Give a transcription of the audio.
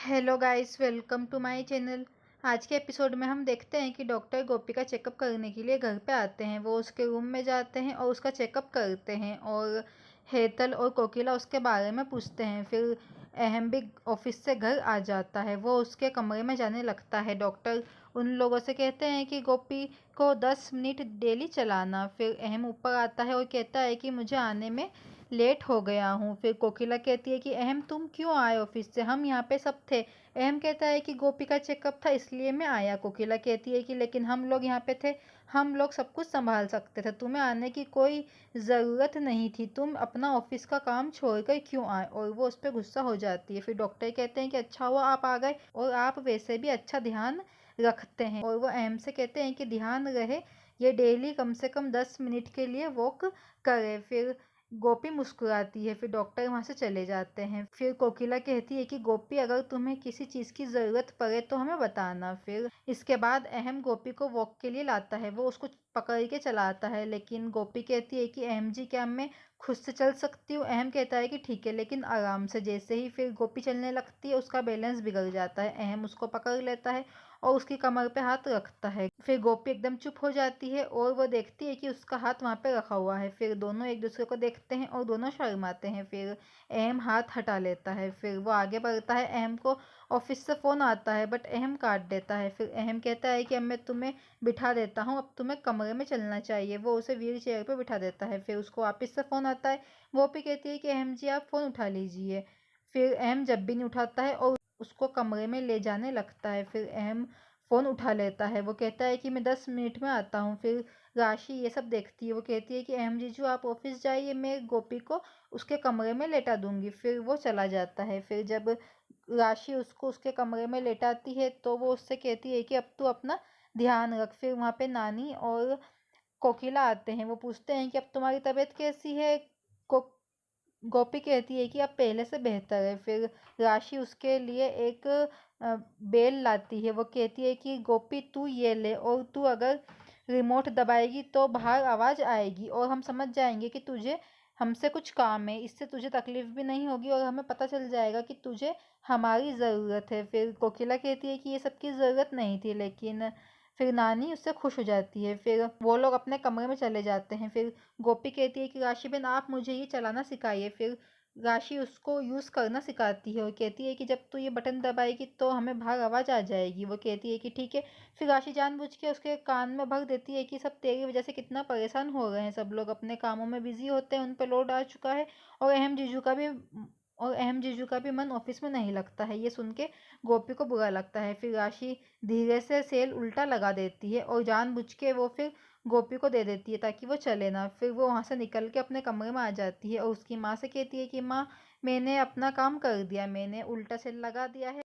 Hello guys, welcome to my channel. आज के episode में हम देखते हैं कि डॉक्टर गोपी का चेकअप करने के लिए घर पे आते हैं। वो उसके रूम में जाते हैं और उसका चेकअप करते हैं और हेतल और कोकिला उसके बारे में पूछते हैं। फिर अहम भी ऑफिस से घर आ जाता है। वो उसके कमरे में जाने लगता है। डॉक्टर उन लोगों से कहते हैं कि गोपी को 10 मिनट डेली चलाना। फिर अहम ऊपर आता है और कहता है कि मुझे आने में लेट हो गया हूँ। फिर कोकिला कहती है कि अहम तुम क्यों आए ऑफिस से, हम यहाँ पे सब थे। अहम कहता है कि गोपी का चेकअप था इसलिए मैं आया। कोकिला कहती है कि लेकिन हम लोग यहाँ पे थे, हम लोग सब कुछ संभाल सकते थे, तुम्हें आने की कोई ज़रूरत नहीं थी, तुम अपना ऑफिस का काम छोड़कर क्यों आए। और वो उस पर गुस्सा हो जाती है। फिर डॉक्टर कहते हैं कि अच्छा हुआ आप आ गए और आप वैसे भी अच्छा ध्यान रखते हैं। और वो अहम से कहते हैं कि ध्यान रहे ये डेली कम से कम 10 मिनट के लिए वॉक करे। फिर गोपी मुस्कुराती है। फिर डॉक्टर वहाँ से चले जाते हैं। फिर कोकिला कहती है कि गोपी अगर तुम्हें किसी चीज़ की ज़रूरत पड़े तो हमें बताना। फिर इसके बाद अहम गोपी को वॉक के लिए लाता है। वो उसको पकड़ के चलाता है, लेकिन गोपी कहती है कि अहम जी क्या मैं खुद से चल सकती हूँ। अहम कहता है कि ठीक है लेकिन आराम से। जैसे ही फिर गोपी चलने लगती है उसका बैलेंस बिगड़ जाता है। अहम उसको पकड़ लेता है और उसकी कमर पे हाथ रखता है। फिर गोपी एकदम चुप हो जाती है और वो देखती है कि उसका हाथ वहाँ पे रखा हुआ है। फिर दोनों एक दूसरे को देखते हैं और दोनों शर्माते हैं। फिर अहम हाथ हटा लेता है। फिर वो आगे बढ़ता है। अहम को ऑफिस से फ़ोन आता है बट अहम काट देता है। फिर अहम कहता है कि अब मैं तुम्हें बिठा देता हूँ, अब तुम्हें कमरे में चलना चाहिए। वो उसे व्हील चेयर पर बिठा देता है। फिर उसको वापस से फ़ोन आता है। वो भी कहती है कि अहम जी आप फ़ोन उठा लीजिए। फिर अहम जब भी नहीं उठाता है और उसको कमरे में ले जाने लगता है। फिर अहम फ़ोन उठा लेता है। वो कहता है कि मैं 10 मिनट में आता हूँ। फिर राशि ये सब देखती है। वो कहती है कि अहम जीजू आप ऑफिस जाइए, मैं गोपी को उसके कमरे में लेटा दूंगी। फिर वो चला जाता है। फिर जब राशि उसको उसके कमरे में लेटाती है तो वो उससे कहती है कि अब तू अपना ध्यान रख। फिर वहाँ पे नानी और कोकिला आते हैं। वो पूछते हैं कि अब तुम्हारी तबीयत कैसी है। को गोपी कहती है कि अब पहले से बेहतर है। फिर राशि उसके लिए एक बेल लाती है। वो कहती है कि गोपी तू ये ले और तू अगर रिमोट दबाएगी तो बाहर आवाज़ आएगी और हम समझ जाएंगे कि तुझे हमसे कुछ काम है। इससे तुझे तकलीफ भी नहीं होगी और हमें पता चल जाएगा कि तुझे हमारी ज़रूरत है। फिर कोकिला कहती है कि ये सब की ज़रूरत नहीं थी, लेकिन फिर नानी उससे खुश हो जाती है। फिर वो लोग अपने कमरे में चले जाते हैं। फिर गोपी कहती है कि राशि बहन आप मुझे ये चलाना सिखाइए। फिर राशि उसको यूज़ करना सिखाती है और कहती है कि जब तू ये बटन दबाएगी तो हमें बाहर आवाज़ आ जाएगी। वो कहती है कि ठीक है। फिर राशि जानबूझ के उसके कान में भर देती है कि सब तेरी वजह से कितना परेशान हो रहे हैं, सब लोग अपने कामों में बिजी होते हैं, उन पर लोड आ चुका है और अहम जीजू का भी मन ऑफिस में नहीं लगता है। ये सुन के गोपी को बुरा लगता है। फिर राशि धीरे से सेल उल्टा लगा देती है और जानबूझ के वो फिर गोपी को दे देती है ताकि वो चले ना। फिर वो वहाँ से निकल के अपने कमरे में आ जाती है और उसकी माँ से कहती है कि माँ मैंने अपना काम कर दिया, मैंने उल्टा सेल लगा दिया है।